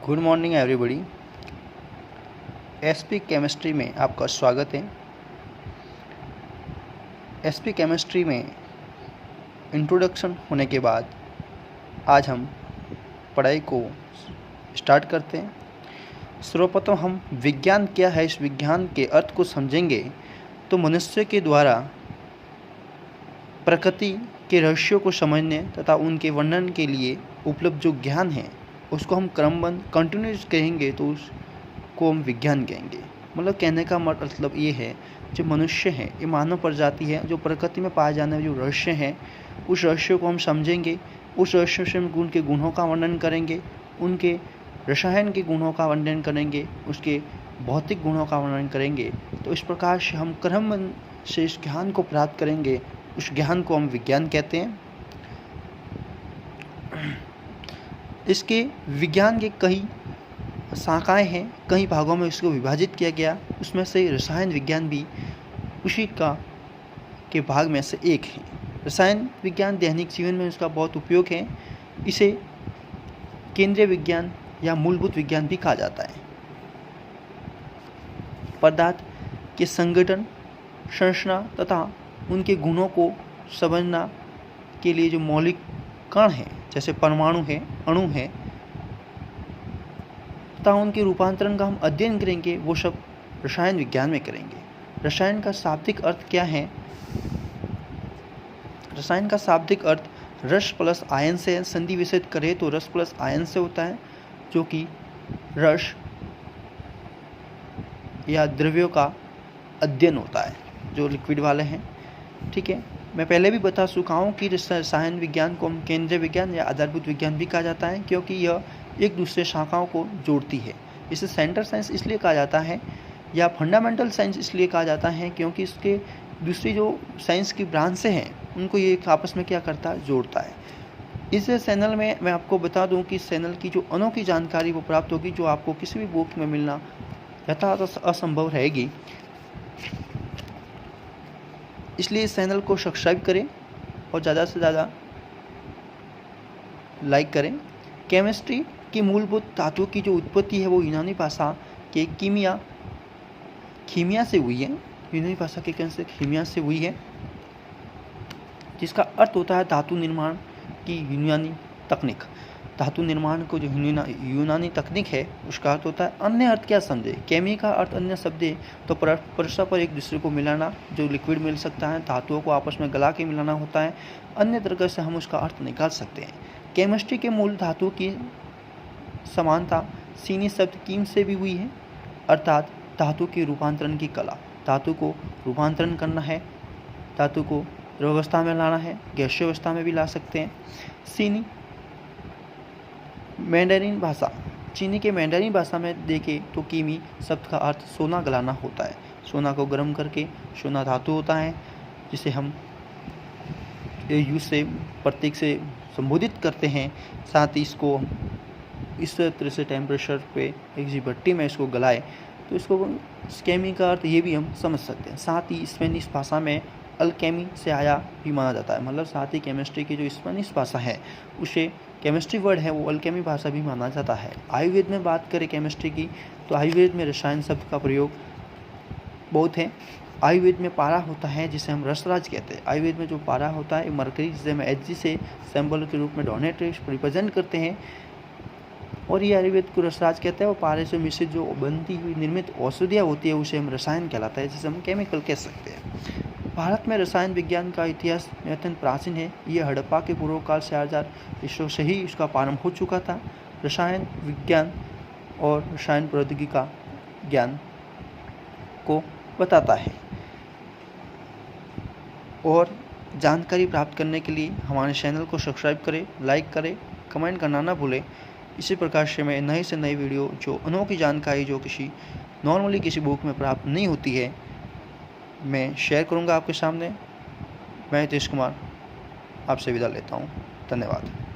Good morning everybody. SP chemistry में आपका स्वागत है। एसपी केमिस्ट्री में इंट्रोडक्शन होने के बाद आज हम पढ़ाई को स्टार्ट करते हैं। सर्वप्रथम हम विज्ञान क्या है, इस विज्ञान के अर्थ को समझेंगे तो मनुष्य के द्वारा प्रकृति के रहस्यों को समझने तथा उनके वर्णन के लिए उपलब्ध जो ज्ञान है उसको हम क्रमबद्ध कंटिन्यूस कहेंगे तो उसको हम विज्ञान कहेंगे। मतलब कहने का मतलब ये है, जो मनुष्य है, ये मानव प्रजाति है, जो प्रकृति में पाए जाने वाले जो रहस्य हैं उस रहस्य को हम समझेंगे। उस रहस्य से हम उनके गुणों का वर्णन करेंगे, उनके रसायन के गुणों का वर्णन करेंगे, उसके भौतिक गुणों का वर्णन करेंगे। तो इस प्रकार से हम क्रमबद्ध से इस ज्ञान को प्राप्त करेंगे। उस ज्ञान को हम विज्ञान कहते हैं। इसके विज्ञान के कई शाखाएं हैं, कई भागों में इसको विभाजित किया गया। उसमें से रसायन विज्ञान भी उसी का के भाग में से एक है। रसायन विज्ञान दैनिक जीवन में इसका बहुत उपयोग है। इसे केंद्रीय विज्ञान या मूलभूत विज्ञान भी कहा जाता है। पदार्थ के संगठन, संरचना तथा उनके गुणों को समझना के लिए जो मौलिक कण हैं, जैसे परमाणु है, अणु है, तथा उनके रूपांतरण का हम अध्ययन करेंगे, वो सब रसायन विज्ञान में करेंगे। रसायन का शाब्दिक अर्थ क्या है? रसायन का शाब्दिक अर्थ रस प्लस आयन से संधि विच्छेद करें तो रस प्लस आयन से होता है, जो कि रस या द्रव्यों का अध्ययन होता है जो लिक्विड वाले हैं। ठीक है, मैं पहले भी बता चुका हूँ कि रसायन विज्ञान को हम केंद्रीय विज्ञान या आधारभूत विज्ञान भी कहा जाता है, क्योंकि यह एक दूसरे शाखाओं को जोड़ती है। इसे सेंटर साइंस इसलिए कहा जाता है या फंडामेंटल साइंस इसलिए कहा जाता है क्योंकि इसके दूसरी जो साइंस की ब्रांचें हैं उनको ये आपस में क्या करता है, जोड़ता है। इस चैनल में मैं आपको बता दूं कि इस चैनल की जो अनोखी जानकारी वो प्राप्त होगी, जो आपको किसी भी बुक में मिलना यथार्थ असंभव रहेगी। इसलिए इस चैनल को सब्सक्राइब करें और ज़्यादा से ज़्यादा लाइक करें। केमिस्ट्री की मूलभूत धातु की जो उत्पत्ति है वो यूनानी भाषा के कीमिया से हुई है। यूनानी भाषा के कैसे कीमिया से हुई है, जिसका अर्थ होता है धातु निर्माण की यूनानी तकनीक। धातु निर्माण को जो यूनानी तकनीक है उसका अर्थ होता है। अन्य अर्थ क्या समझे? केमी का अर्थ अन्य शब्द है तो परस्पर एक दूसरे को मिलाना, जो लिक्विड मिल सकता है, धातुओं को आपस में गला के मिलाना होता है। अन्य तरीके से हम उसका अर्थ निकाल सकते हैं। केमिस्ट्री के मूल धातु की समानता चीनी शब्द कीम से भी हुई है, अर्थात धातु के रूपांतरण की कला। धातु को रूपांतरण करना है, धातु को द्रव्यावस्था में लाना है, गैसीय अवस्था में भी ला सकते हैं। चीनी मैंडरीन भाषा, चीनी के मैंडरीन भाषा में देखें तो कीमी शब्द का अर्थ सोना गलाना होता है। सोना को गर्म करके सोना धातु होता है, जिसे हम यू से प्रतीक से संबोधित करते हैं। साथ ही इसको इस तरह से टेम्परेचर पे एक भट्टी में इसको गलाए तो इसको केमी का अर्थ ये भी हम समझ सकते हैं। साथ ही स्पेनिश भाषा में अल्केमी से आया भी माना जाता है। मतलब साथ ही केमिस्ट्री की जो स्पेनिश भाषा है उसे केमिस्ट्री वर्ड है वो अल्केमी भाषा भी माना जाता है। आयुर्वेद में बात करें केमिस्ट्री की तो आयुर्वेद में रसायन शब्द का प्रयोग बहुत है। आयुर्वेद में पारा होता है जिसे हम रसराज कहते हैं। आयुर्वेद में जो पारा होता है मरकरी, जिसे हम Hg से सिंबल के रूप में डोनेट रिप्रेजेंट करते हैं, और ये आयुर्वेद को रसराज कहते हैं। और पारे से मिश्रित जो बनती हुई निर्मित औषधियाँ होती है उसे हम रसायन कहलाता है, जिसे हम केमिकल कह सकते हैं। भारत में रसायन विज्ञान का इतिहास अत्यंत प्राचीन है। ये हड़प्पा के पूर्व काल 4000 ईस्वी से ही इसका प्रारंभ हो चुका था। रसायन विज्ञान और रसायन प्रौद्योगिकी का ज्ञान को बताता है। और जानकारी प्राप्त करने के लिए हमारे चैनल को सब्सक्राइब करें, लाइक करें, कमेंट करना ना भूलें। इसी प्रकार से मैं नए से नई वीडियो जो अनोखी जानकारी जो नॉर्मली किसी बुक में प्राप्त नहीं होती है मैं शेयर करूंगा आपके सामने। मैं हितेश कुमार आपसे विदा लेता हूं। धन्यवाद।